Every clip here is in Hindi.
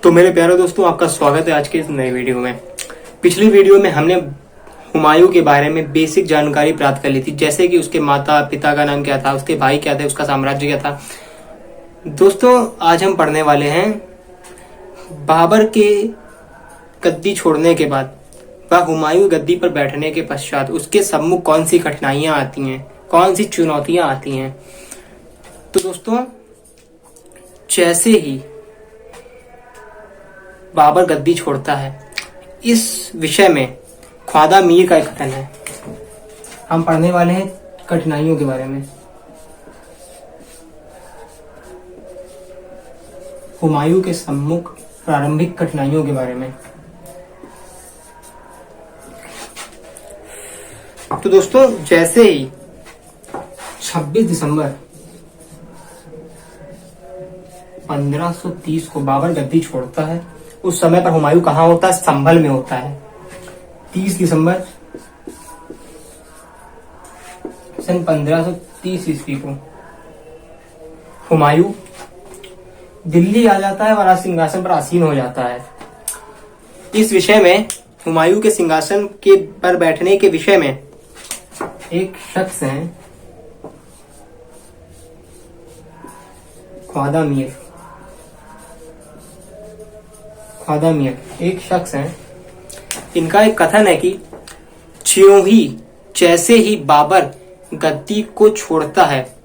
तो मेरे प्यारे दोस्तों, आपका स्वागत है आज के इस नए वीडियो में। पिछली वीडियो में हमने हुमायूं के बारे में बेसिक जानकारी प्राप्त कर ली थी, जैसे कि उसके माता पिता का नाम क्या था, उसके भाई क्या थे, उसका साम्राज्य क्या था। दोस्तों, आज हम पढ़ने वाले हैं बाबर के गद्दी छोड़ने के बाद व हुमायूं गद्दी पर बैठने के पश्चात उसके सम्मुख कौन सी कठिनाइयां आती हैं, कौन सी चुनौतियां आती हैं। तो दोस्तों, जैसे ही बाबर गद्दी छोड़ता है, इस विषय में ख्वाजा मीर का एक कथन है। हम पढ़ने वाले हैं कठिनाइयों के बारे में, हुमायूं के सम्मुख प्रारंभिक कठिनाइयों के बारे में। तो दोस्तों, जैसे ही 26 दिसंबर 1530 को बाबर गद्दी छोड़ता है, उस समय पर हुमायूं कहाँ होता है? संभल में होता है। 30 दिसंबर सन 1530 ईस्वी को हुमायूं दिल्ली आ जाता है और सिंहासन पर आसीन हो जाता है। इस विषय में, हुमायूं के सिंहासन के पर बैठने के विषय में एक शख्स हैं ख्वाजा मीर। एक शख्स हैं, इनका एक कथन है कि जैसे ही बाबर गद्दी को छोड़ता है,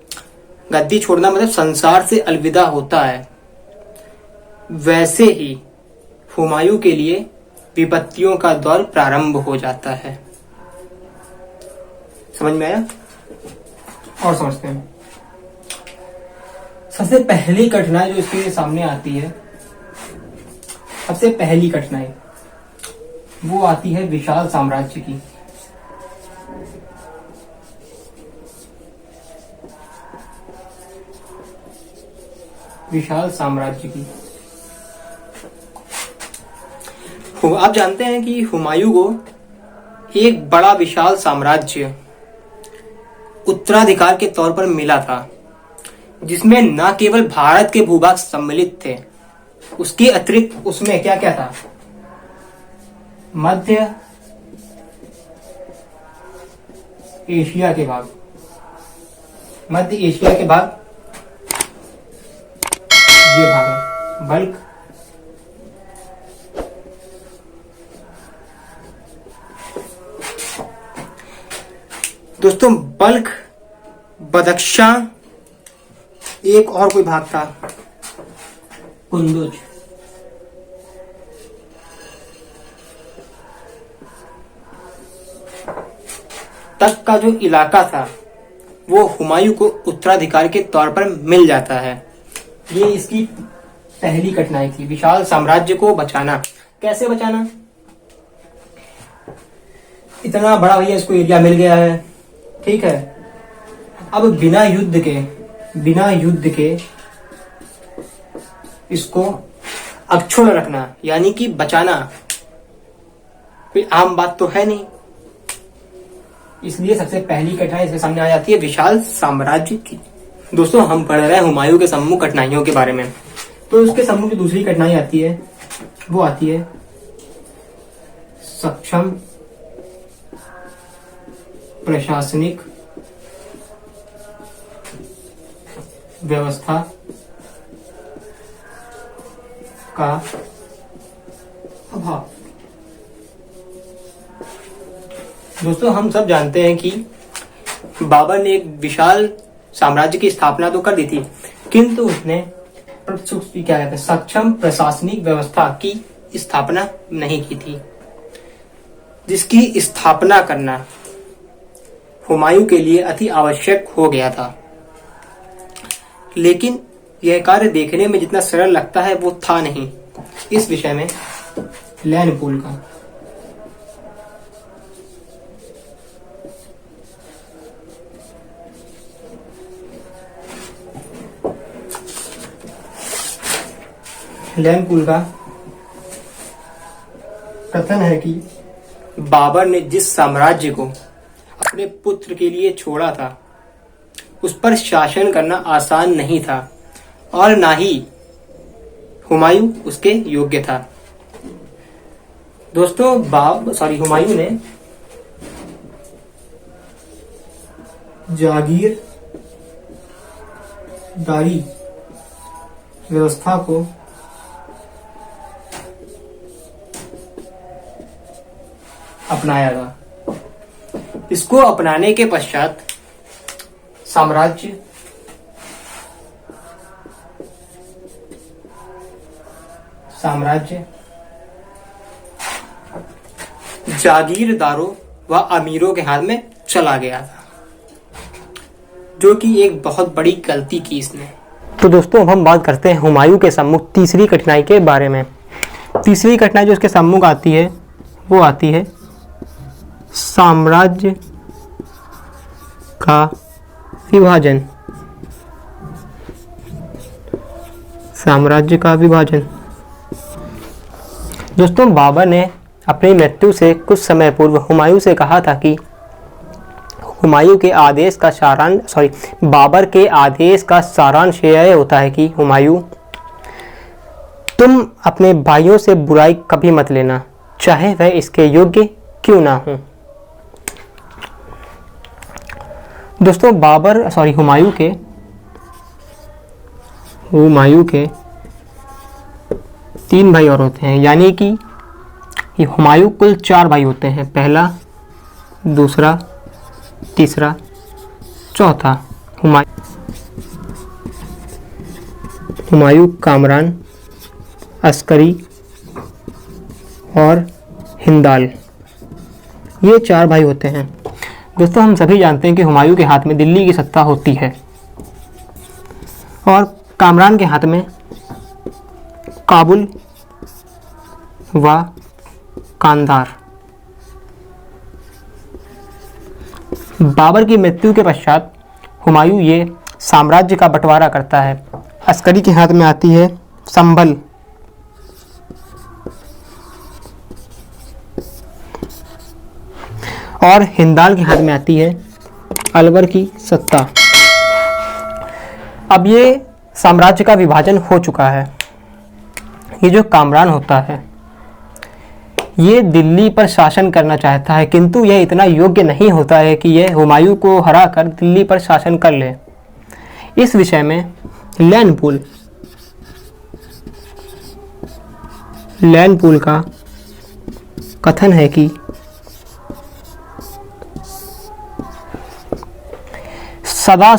गद्दी छोड़ना मतलब संसार से अलविदा होता है, वैसे ही हुमायूं के लिए विपत्तियों का दौर प्रारंभ हो जाता है। समझ में आया? और समझते हैं। सबसे पहली कठिनाई जो इसके सामने आती है, सबसे पहली कठिनाई वो आती है विशाल साम्राज्य की। विशाल साम्राज्य की। आप जानते हैं कि हुमायूं को एक बड़ा विशाल साम्राज्य उत्तराधिकार के तौर पर मिला था, जिसमें न केवल भारत के भूभाग सम्मिलित थे, उसके अतिरिक्त उसमें क्या क्या था? मध्य एशिया के भाग, मध्य एशिया के भाग, ये भाग है बल्क, दोस्तों बल्क, बदख्शां, एक और कोई भाग था कुंदुज। तक का जो इलाका था वो हुमायूं को उत्तराधिकार के तौर पर मिल जाता है। ये इसकी पहली कठिनाई थी, विशाल साम्राज्य को बचाना। कैसे बचाना? इतना बड़ा भैया इसको एरिया मिल गया है, ठीक है, अब बिना युद्ध के इसको अक्षुण्ण रखना, यानी कि बचाना, कोई आम बात तो है नहीं। इसलिए सबसे पहली कठिनाई इसके सामने आ जाती है विशाल साम्राज्य की। दोस्तों, हम पढ़ रहे हैं हुमायूं के सम्मुख कठिनाइयों के बारे में। तो उसके सम्मुख जो दूसरी कठिनाई आती है वो आती है सक्षम प्रशासनिक व्यवस्था का अभाव। दोस्तों, हम सब जानते हैं कि बाबर ने एक विशाल साम्राज्य की स्थापना तो कर दी थी, किंतु उसने क्या कहते हैं, सक्षम प्रशासनिक व्यवस्था की स्थापना नहीं की थी, जिसकी स्थापना करना हुमायूं के लिए अति आवश्यक हो गया था। लेकिन यह कार्य देखने में जितना सरल लगता है वो था नहीं। इस विषय में लैनपूल का कथन है कि बाबर ने जिस साम्राज्य को अपने पुत्र के लिए छोड़ा था, उस पर शासन करना आसान नहीं था और ना ही हुमायूं उसके योग्य था। दोस्तों हुमायूं ने जागीरदारी व्यवस्था को अपनाया था। इसको अपनाने के पश्चात साम्राज्य जागीरदारों व अमीरों के हाथ में चला गया था, जो कि एक बहुत बड़ी गलती की इसने। तो दोस्तों अब हम बात करते हैं हुमायूं के सम्मुख तीसरी कठिनाई के बारे में। तीसरी कठिनाई जो उसके सम्मुख आती है वो आती है साम्राज्य का विभाजन। साम्राज्य का विभाजन। दोस्तों बाबर ने अपनी मृत्यु से कुछ समय पूर्व हुमायूं से कहा था कि बाबर के आदेश का सारांश यह होता है कि हुमायूं, तुम अपने भाइयों से बुराई कभी मत लेना, चाहे वह इसके योग्य क्यों ना हो। दोस्तों हुमायूं के 3 भाई और होते हैं, यानी कि ये हुमायूं कुल 4 भाई होते हैं। पहला, दूसरा, तीसरा, चौथा। हुमायूं कामरान, अस्करी और हिंदाल, ये 4 भाई होते हैं। दोस्तों हम सभी जानते हैं कि हुमायूं के हाथ में दिल्ली की सत्ता होती है और कामरान के हाथ में काबुल व कांधार। बाबर की मृत्यु के पश्चात हुमायूं ये साम्राज्य का बंटवारा करता है। अस्करी के हाथ में आती है संभल, और हिंदाल के हाथ में आती है अलवर की सत्ता। अब ये साम्राज्य का विभाजन हो चुका है। ये जो कामरान होता है ये दिल्ली पर शासन करना चाहता है, किंतु यह इतना योग्य नहीं होता है कि यह हुमायूं को हराकर दिल्ली पर शासन कर ले। इस विषय में लैंड पूल का कथन है कि सदा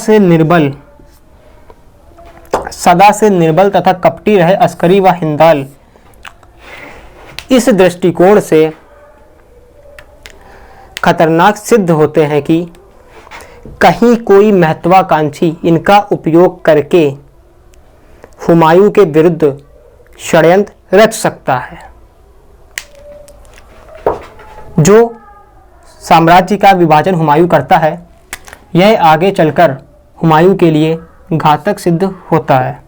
से निर्बल तथा कपटी रहे अस्करी व हिंदाल इस दृष्टिकोण से खतरनाक सिद्ध होते हैं कि कहीं कोई महत्वाकांक्षी इनका उपयोग करके हुमायूं के विरुद्ध षड्यंत्र रच सकता है, जो साम्राज्य का विभाजन हुमायूं करता है यह आगे चलकर हुमायूं के लिए घातक सिद्ध होता है।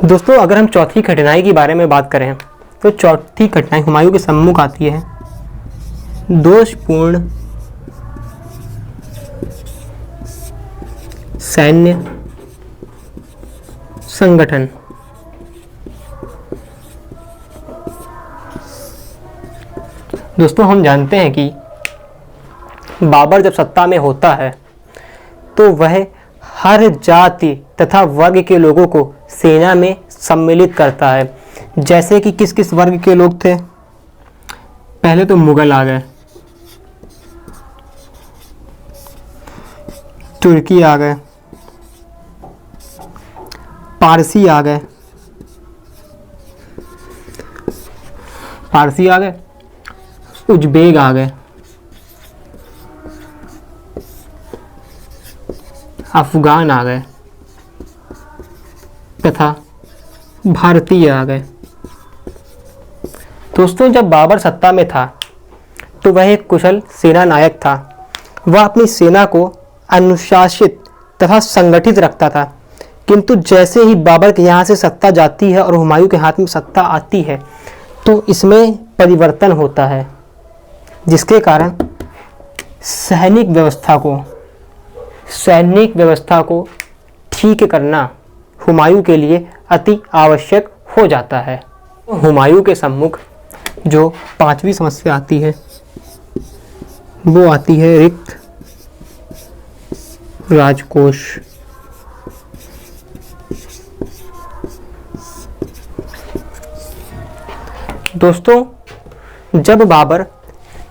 दोस्तों अगर हम चौथी कठिनाई के बारे में बात करें तो चौथी कठिनाई हुमायूं के सम्मुख आती है दोषपूर्ण सैन्य संगठन। दोस्तों हम जानते हैं कि बाबर जब सत्ता में होता है तो वह हर जाति तथा वर्ग के लोगों को सेना में सम्मिलित करता है। जैसे कि किस किस वर्ग के लोग थे? पहले तो मुगल आ गए, तुर्की आ गए, पारसी आ गए, उज्बेक आ गए, अफगान आ गए तथा भारतीय आ गए। दोस्तों जब बाबर सत्ता में था तो वह एक कुशल सेना नायक था। वह अपनी सेना को अनुशासित तथा संगठित रखता था, किंतु जैसे ही बाबर के यहाँ से सत्ता जाती है और हुमायूं के हाथ में सत्ता आती है तो इसमें परिवर्तन होता है, जिसके कारण सैनिक व्यवस्था को ठीक करना हुमायूं के लिए अति आवश्यक हो जाता है। हुमायूं के सम्मुख जो पांचवी समस्या आती है वो आती है रिक्त राजकोष। दोस्तों, जब बाबर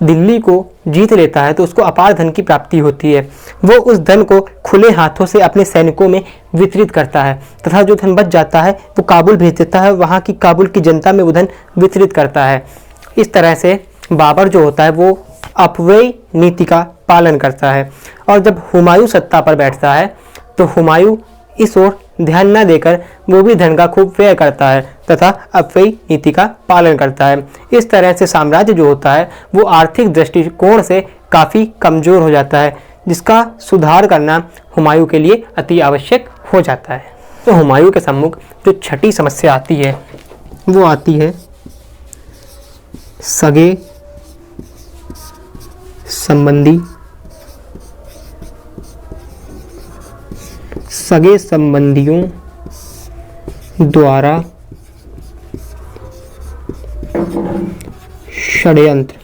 दिल्ली को जीत लेता है तो उसको अपार धन की प्राप्ति होती है। वो उस धन को खुले हाथों से अपने सैनिकों में वितरित करता है तथा जो धन बच जाता है वो काबुल भेज देता है, वहाँ की काबुल की जनता में वो धन वितरित करता है। इस तरह से बाबर जो होता है वो अपव्यय नीति का पालन करता है। और जब हुमायूं सत्ता पर बैठता है तो हुमायूं इस ओर ध्यान न देकर वो भी धन का खूब व्यय करता है तथा अपव्यय नीति का पालन करता है। इस तरह से साम्राज्य जो होता है वो आर्थिक दृष्टिकोण से काफ़ी कमज़ोर हो जाता है, जिसका सुधार करना हुमायूं के लिए अति आवश्यक हो जाता है। तो हुमायूं के सम्मुख जो छठी समस्या आती है वो आती है सगे संबंधियों द्वारा षड्यंत्र।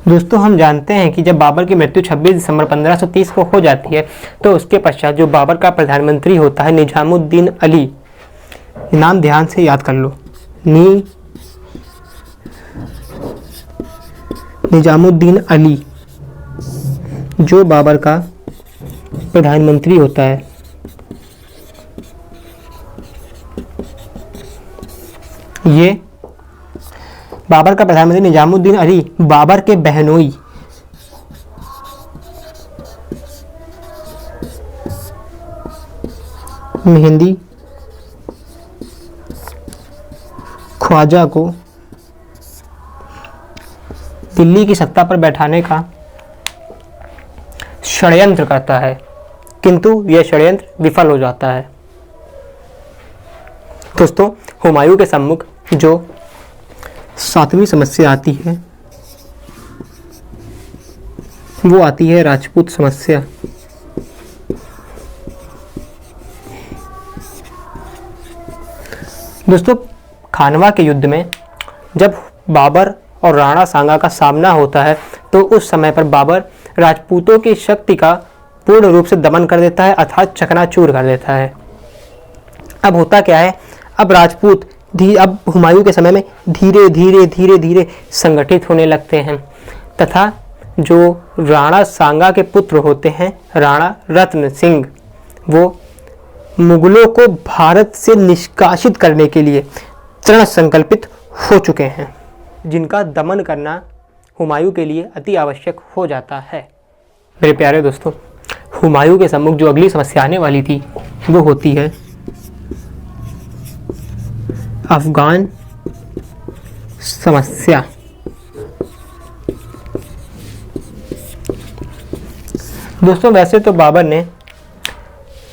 दोस्तों, हम जानते हैं कि जब बाबर की मृत्यु 26 दिसंबर 1530 को हो जाती है तो उसके पश्चात जो बाबर का प्रधानमंत्री होता है निजामुद्दीन अली, नाम ध्यान से याद कर लो, निजामुद्दीन अली जो बाबर का प्रधानमंत्री होता है, ये बाबर का प्रधानमंत्री निजामुद्दीन अली बाबर के बहनोई मेहंदी ख्वाजा को दिल्ली की सत्ता पर बैठाने का षड्यंत्र करता है, किंतु यह षड्यंत्र विफल हो जाता है। दोस्तों, हुमायूं के सम्मुख जो सातवीं समस्या आती है वो आती है राजपूत समस्या। दोस्तों, खानवा के युद्ध में जब बाबर और राणा सांगा का सामना होता है तो उस समय पर बाबर राजपूतों की शक्ति का पूर्ण रूप से दमन कर देता है अर्थात चकनाचूर कर देता है। अब होता क्या है, अब राजपूत अब हुमायूं के समय में धीरे धीरे संगठित होने लगते हैं तथा जो राणा सांगा के पुत्र होते हैं राणा रत्न सिंह, वो मुगलों को भारत से निष्कासित करने के लिए दृढ़ संकल्पित हो चुके हैं, जिनका दमन करना हुमायूं के लिए अति आवश्यक हो जाता है। मेरे प्यारे दोस्तों, हुमायूं के सम्मुख जो अगली समस्या आने वाली थी वो होती है अफगान समस्या। दोस्तों, वैसे तो बाबर ने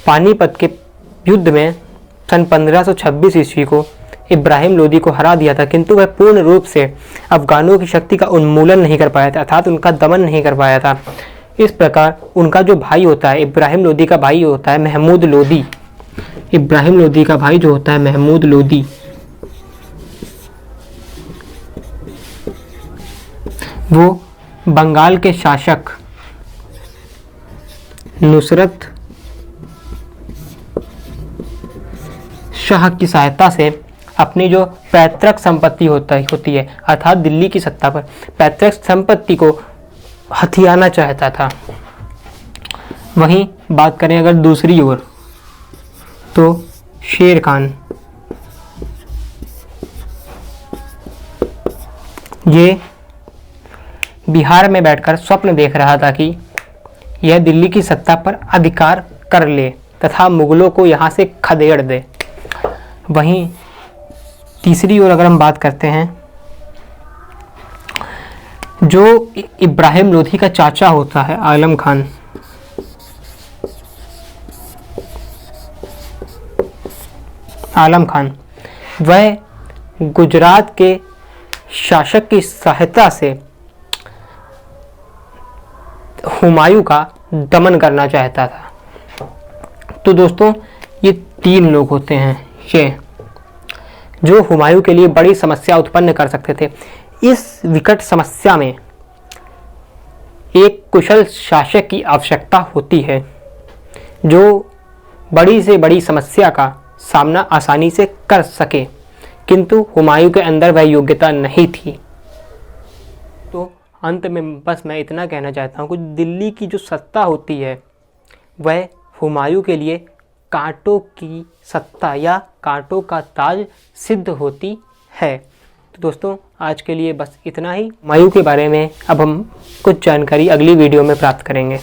पानीपत के युद्ध में सन 1526 ईस्वी को इब्राहिम लोदी को हरा दिया था, किंतु वह पूर्ण रूप से अफगानों की शक्ति का उन्मूलन नहीं कर पाया था अर्थात उनका दमन नहीं कर पाया था। इस प्रकार उनका जो भाई होता है, इब्राहिम लोदी का भाई होता है महमूद लोदी, इब्राहिम लोदी का भाई जो होता है महमूद लोदी, वो बंगाल के शासक नुसरत शाह की सहायता से अपनी जो पैतृक संपत्ति होती है अर्थात दिल्ली की सत्ता पर पैतृक संपत्ति को हथियाना चाहता था। वहीं बात करें अगर दूसरी ओर तो शेर खान, ये बिहार में बैठकर स्वप्न देख रहा था कि यह दिल्ली की सत्ता पर अधिकार कर ले तथा मुगलों को यहाँ से खदेड़ दे। वहीं तीसरी ओर अगर हम बात करते हैं, जो इब्राहिम लोधी का चाचा होता है आलम खान, वह गुजरात के शासक की सहायता से हुमायूं का दमन करना चाहता था। तो दोस्तों ये 3 लोग होते हैं ये जो हुमायूं के लिए बड़ी समस्या उत्पन्न कर सकते थे। इस विकट समस्या में एक कुशल शासक की आवश्यकता होती है जो बड़ी से बड़ी समस्या का सामना आसानी से कर सके, किंतु हुमायूं के अंदर वह योग्यता नहीं थी। तो अंत में बस मैं इतना कहना चाहता हूँ कि दिल्ली की जो सत्ता होती है वह हुमायूं के लिए कांटों की सत्ता या कांटों का ताज सिद्ध होती है। तो दोस्तों आज के लिए बस इतना ही। हुमायूं के बारे में अब हम कुछ जानकारी अगली वीडियो में प्राप्त करेंगे।